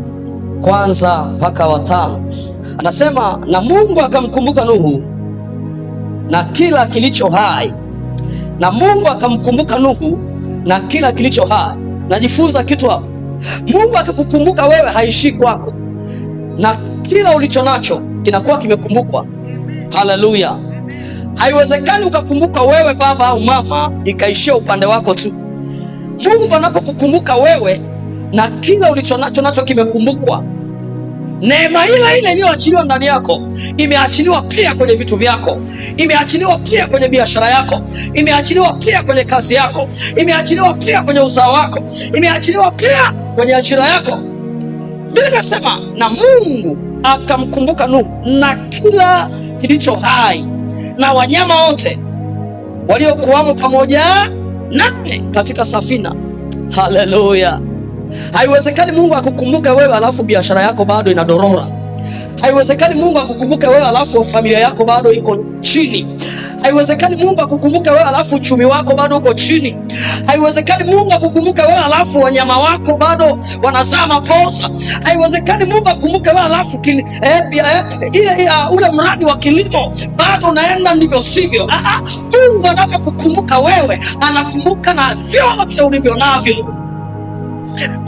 kwanza mpaka wa 5. Anasema, na Mungu akamkumbuka Nuhu na kila kilicho hai. Na Mungu akamkumbuka Nuhu na kila kilicho hai. Najifunza kitu hapo. Mungu akikukumbuka wewe haishi kwako, na kila ulicho nacho kinakuwa kimekumbukwa. Haleluya. Haiwezekani ukakumbuka wewe baba au mama ikaishia upande wako tu. Mungu anapokukumbuka wewe na kila ulicho nacho kimekumbukwa. Neema ile iliyoachiliwa ndani yako imeachiliwa pia kwenye vitu vyako, imeachiliwa pia kwenye biashara yako, imeachiliwa pia kwenye kazi yako, imeachiliwa pia kwenye uzao wako, imeachiliwa pia kwenye ajira yako. Biblia inasema na Mungu akamkumbuka Nuhu na kila kilicho hai na wanyama wote waliokuwamo pamoja naye katika safina. Haleluya. Haiwezekani Mungu akukumbuke wewe alafu biashara yako bado inadorora. Haiwezekani Mungu akukumbuke wewe alafu familia yako bado iko chini. Haiwezekani Mungu akukumbuke wewe alafu uchumi wako bado uko chini. Haiwezekani Mungu akukumbuke wewe alafu wanyama wako bado wanazaa maposa. Haiwezekani Mungu akukumbuke wewe alafu ule mradi wa kilimo bado unaenda ndivyo sivyo. Mungu anapokukumbuka wewe anakumbuka na vyote ulivyo navyo.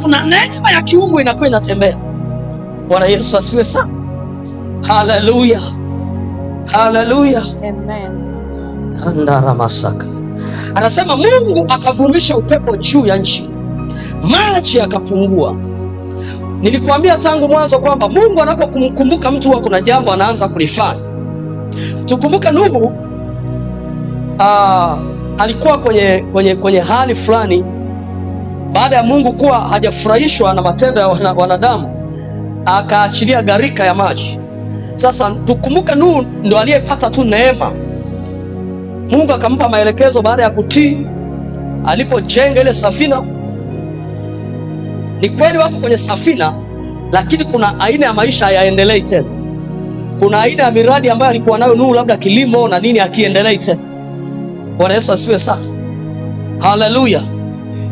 Kuna neema ya kiungu inakuwa inatembea. Bwana Yesu asifiwe sana. Haleluya. Haleluya. Amen. Andara masaka. Anasema Mungu akavumisha upepo juu ya nchi, maji yakapungua. Nilikuambia tangu mwanzo kwamba Mungu anapokumkumbuka mtu huwa kuna jambo anaanza kulifanya. Tukumbuke Nuhu alikuwa kwenye hali fulani baada ya Mungu kuwa hajafurahishwa na matendo ya wanadamu, akaachilia gharika ya maji. Sasa tukumbuke Nuhu ndo aliyepata tu neema. Mungu akampa maelekezo baada ya kutii, alipojenga ile safina. Ni kweli wako kwenye safina, lakini kuna aina ya maisha hayaendelei tena. Kuna aina ya miradi ambayo alikuwa nayo Nuhu, labda kilimo na nini, akiendelei tena. Bwana Yesu asifiwe sana. Haleluya.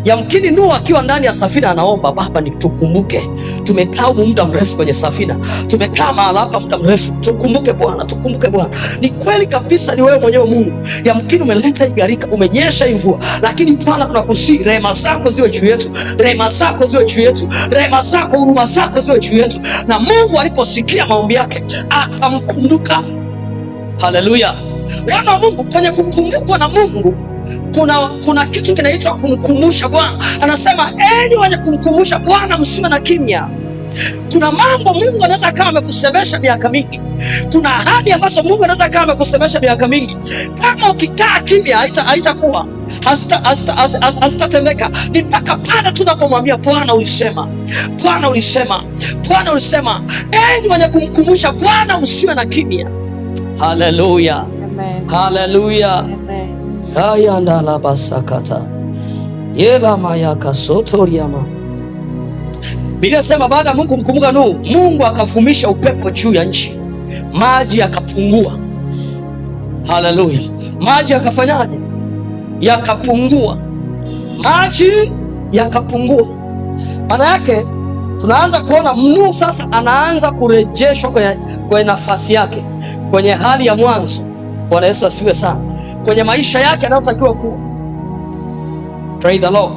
Yamkini Nuhu akiwa ndani ya safina anaomba, Baba nitukumbuke, tumekaa muda mrefu kwenye safina, tumekaa mahali hapa muda mrefu, tukumbuke Bwana, tukumbuke Bwana. Ni kweli kabisa, ni wewe mwenyewe Mungu. Yamkini umeleta hii gharika, umenyesha hii mvua, lakini Bwana tunakusihi rehema zako ziwe juu yetu, rehema zako ziwe juu yetu, rehema zako, huruma zako ziwe juu yetu. Na Mungu aliposikia maombi yake akamkumbuka. Haleluya. Wana wa Mungu, kwenye kukumbukwa na Mungu kuna kitu kinaitwa kumkumbusha Bwana. Anasema enyi wenye kumkumbusha Bwana msiwe na kimya. Kuna mambo Mungu anaweza kama amekusemesha miaka mingi. Kuna ahadi ambazo Mungu anaweza kama amekusemesha miaka mingi. Kama ukikaa kimya haitakuwa, hazitatendeka. Ni mpaka pale tunapomwambia Bwana ulisema, Bwana ulisema, Bwana ulisema. Enyi wenye kumkumbusha Bwana msiwe na kimya. Haleluya. Amen. Haleluya. Amen. Haya ndala basakata yela mayaka sotoriama. Biblia inasema baada ya Mungu kumkumbuka Nuhu, Mungu akavumisha upepo juu ya nchi, maji yakapungua. Haleluya. Maji yakafanyaje? Yakapungua. Maji yakapungua. Maana yake tunaanza kuona Nuhu sasa anaanza kurejeshwa kwenye nafasi yake, kwenye hali ya mwanzo. Bwana Yesu asifiwe sana. Kwenye maisha yake anayotakiwa kuwa. Praise the Lord.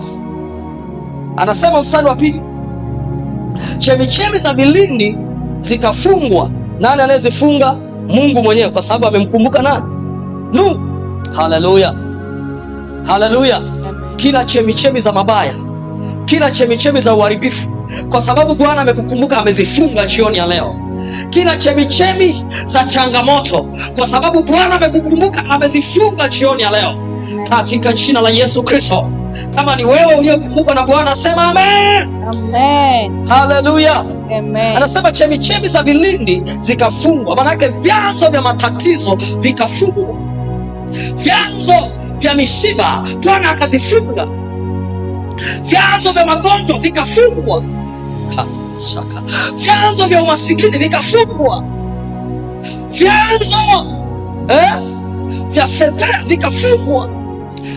Anasema mstari wa pili, chemichemi za vilindi zikafungwa. Nani anayezifunga? Mungu mwenyewe, kwa sababu amemkumbuka nani? Nuhu. Haleluya. Haleluya. Kila chemichemi za mabaya, kila chemichemi za uharibifu, kwa sababu Bwana amekukumbuka, amezifunga jioni ya leo. Kila chemichemi za changamoto, kwa sababu Bwana amekukumbuka, amezifunga jioni ya leo, katika jina la Yesu Kristo. Kama ni wewe uliyekumbukwa na Bwana, sema amen. Amen. Haleluya. Amen. Anasema chemichemi za vilindi zikafungwa, maana yake vyanzo vya matatizo vikafungwa, vyanzo vya misiba Bwana akazifunga, vyanzo vya magonjwa vikafungwa, vyanzo vya umasikini vikafungwa, vyanzo vya fedha vikafungwa.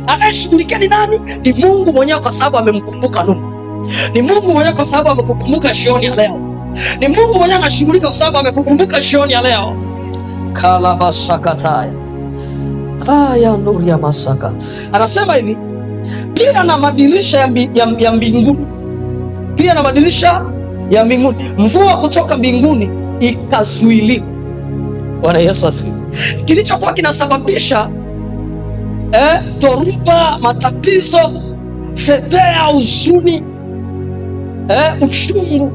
Anayeshughulikia ni nani? Ni Mungu mwenyewe, kwa sababu amemkumbuka Nuhu. Ni Mungu mwenyewe, kwa sababu amekukumbuka jioni ya leo. Ni Mungu mwenyewe anashughulika, kwa sababu amekukumbuka jioni ya leo. Kalabasakataya aya nuru ya masaka. Anasema hivi, pia na madirisha ya mbinguni, pia na madirisha ya mbinguni, mvua kutoka mbinguni ikazuiliwa. Bwana Yesu asifiwe. Kilichokuwa kinasababisha dhoruba, matatizo, fedheha, huzuni, uchungu,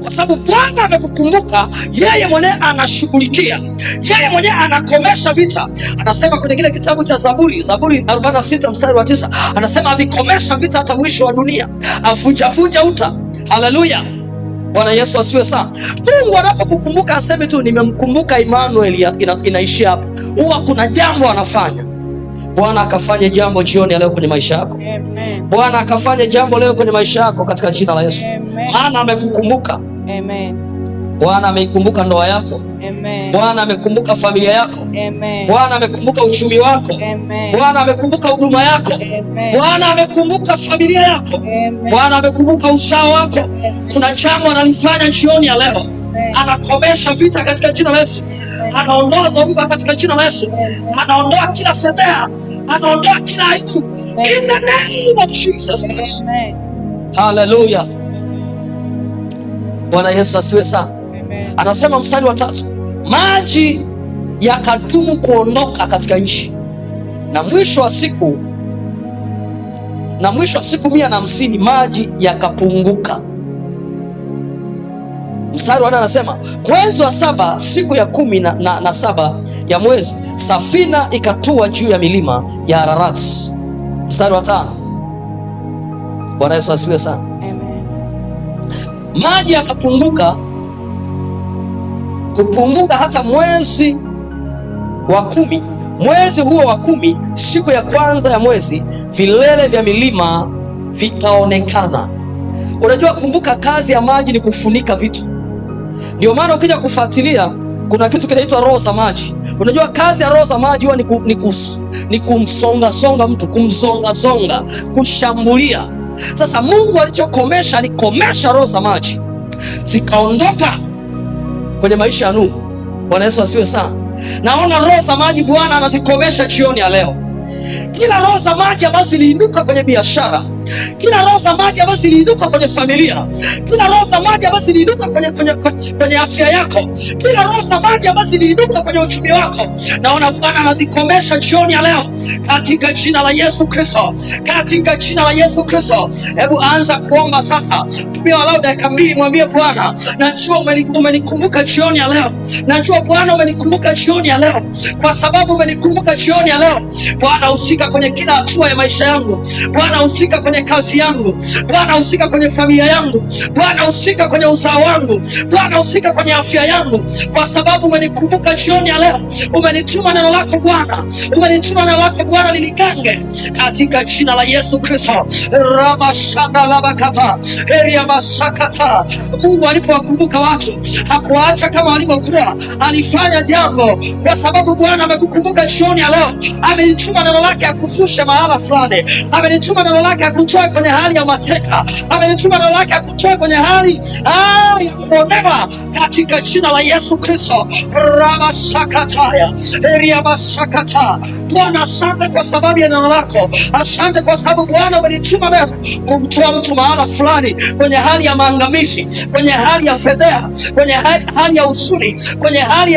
kwa sababu Bwana amekukumbuka, yeye mwenyewe anashughulikia, yeye mwenyewe anakomesha vita. Anasema kwenye kile kitabu cha Zaburi 46 mstari wa 9, anasema avikomesha vita hata mwisho wa dunia, avunjavunja uta. Haleluya. Bwana Yesu asifiwe sana. Mungu anapokukumbuka aseme tu nimemkumbuka Emmanuel inaishia hapo. Huwa kuna jambo anafanya. Bwana akafanye jambo jioni ya leo kwenye maisha yako. Bwana akafanye jambo leo kwenye maisha yako katika jina la Yesu. Maana amekukumbuka. Bwana ameikumbuka ndoa yako. Bwana amekumbuka familia yako. Bwana amekumbuka uchumi wako. Bwana amekumbuka huduma yako. Bwana amekumbuka familia yako. Bwana amekumbuka uzao wako. Kuna jambo analifanya jioni ya leo. Anakomesha vita katika jina la Yesu. Anaondoa dhoruba katika jina la Yesu. Anaondoa kila fedheha. Anaondoa kila aibu. In the name of Jesus Christ. Hallelujah. Bwana Yesu asifiwe sana. Anasema mstari wa 3, maji yakadumu kuondoka katika nchi, na mwisho wa siku 150 maji yakapunguka. Mstari wa 4 anasema mwezi wa 7 siku ya 17 ya mwezi, safina ikatua juu ya milima ya Ararat. Mstari wa 5. Bwana Yesu asifiwe sana. Maji yakapunguka, kupunguka hata mwezi wa 10. Mwezi huo wa 10 siku ya kwanza ya mwezi, vilele vya milima vikaonekana. Unajua, kumbuka kazi ya maji ni kufunika vitu. Ndio maana ukija kufuatilia kuna kitu kinaitwa roho za maji. Unajua kazi ya roho za maji huwa ni kumsonga mtu, kumzonga, kushambulia. Sasa Mungu alichokomesha, alikomesha roho za maji zikaondoka kwenye maisha ya Nuhu. Bwana Yesu asifiwe sana. Naona roho za maji Bwana anazikomesha jioni ya leo. Kila roho za maji ambazo ziliinuka kwenye biashara, kila roho za maji ambazo ziliinuka kwenye familia, kila roho za maji ambazo ziliinuka kwenye afya yako, kila roho za maji ambazo ziliinuka kwenye uchumi wako, naona Bwana anazikomesha jioni ya leo katika jina la Yesu Kristo, katika jina la Yesu Kristo. Hebu anza kuomba sasa, tumia walau dakika 2, mwambie Bwana, najua umenikumbuka jioni ya leo. Najua Bwana umenikumbuka jioni ya leo. Kwa sababu umenikumbuka jioni ya leo, Bwana usika kwenye kila hatua ya maisha yangu. Bwana usika kwenye kazi yangu. Bwana usika kwenye familia yangu. Bwana usika kwenye uzao wangu. Bwana usika kwenye afya yangu. Kwa sababu umenikumbuka jioni ya leo. Umenituma neno lako Bwana. Umenituma neno lako Bwana linigange katika jina la Yesu Kristo. Rabashanda labakapa. Eria masakata. Mungu alipowakumbuka watu hakuacha kama walivyokuwa. Alifanya jambo kwa sababu Bwana amekukumbuka jioni ya leo. Amenituma neno lake akufushe mahala fulani. Amenituma neno lake akutoe kwenye hali ya mateka. Amenituma neno lake akutoe kwenye hali ya kuonewa katika jina la Yesu Kristo. Ramasakataya. Eria masakata. Bwana asante kwa sababu ya neno lako. Asante kwa sababu Bwana umenituma leo kumtoa mtu mahala fulani kwenye hali ya maangamizi, kwenye hali ya fedheha, kwenye hali ya usuni, kwenye hali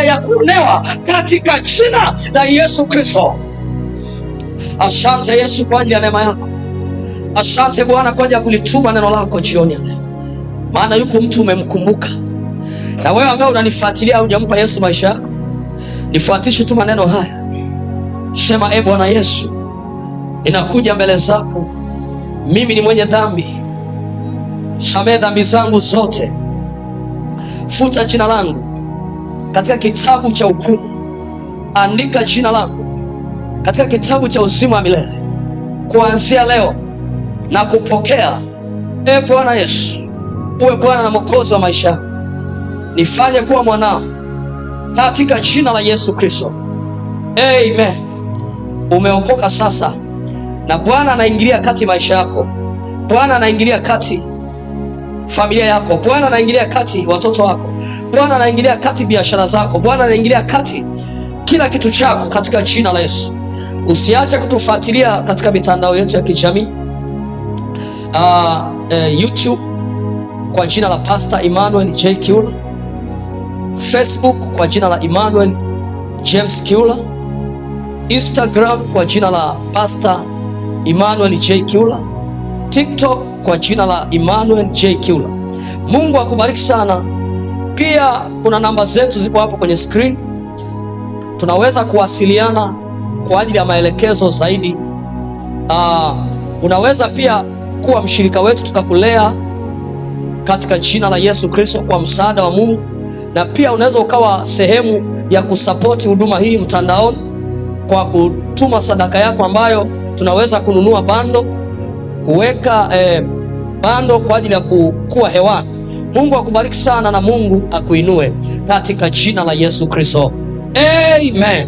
ya kuonewa katika jina la Yesu Kristo. Asante Yesu kwa ajili ya neema yako. Asante Bwana kwa ajili ya kulituma neno lako jioni ya leo. Maana yuko mtu umemkumbuka. Na wewe ambaye unanifuatilia hujampa Yesu maisha yako, nifuatishe tu maneno haya. Sema, e Bwana Yesu, ninakuja mbele zako. Mimi ni mwenye dhambi. Samehe dhambi zangu zote. Futa jina langu katika kitabu cha hukumu. Andika jina langu katika kitabu cha uzima wa milele. Kuanzia leo na kupokea, e Bwana Yesu, uwe Bwana na Mwokozi wa maisha yangu. Nifanye kuwa mwanao katika jina la Yesu Kristo. Amen. Umeokoka sasa, na Bwana anaingilia kati maisha yako. Bwana anaingilia kati familia yako. Bwana anaingilia kati watoto wako. Bwana anaingilia kati biashara zako. Bwana anaingilia kati kila kitu chako katika jina la Yesu. Usiache kutufuatilia katika mitandao yetu ya kijamii. YouTube kwa jina la Pastor Emmanuel J. Kiula. Facebook kwa jina la Emmanuel James Kiula. Instagram kwa jina la Pastor Emmanuel J. Kiula. TikTok kwa jina la Emmanuel J. Kiula. Mungu akubariki sana. Pia kuna namba zetu zipo hapo kwenye screen. Tunaweza kuwasiliana kwa ajili ya maelekezo zaidi. Unaweza pia kuwa mshirika wetu tukakulea katika jina la Yesu Kristo kwa msaada wa Mungu. Na pia unaweza ukawa sehemu ya kusapoti huduma hii mtandaoni. kwa kutuma sadaka yako ambayo tunaweza kununua bando, kuweka bando kwa ajili ya kuwa hewani. Mungu akubariki sana na Mungu akuinue katika jina la Yesu Kristo. Amen.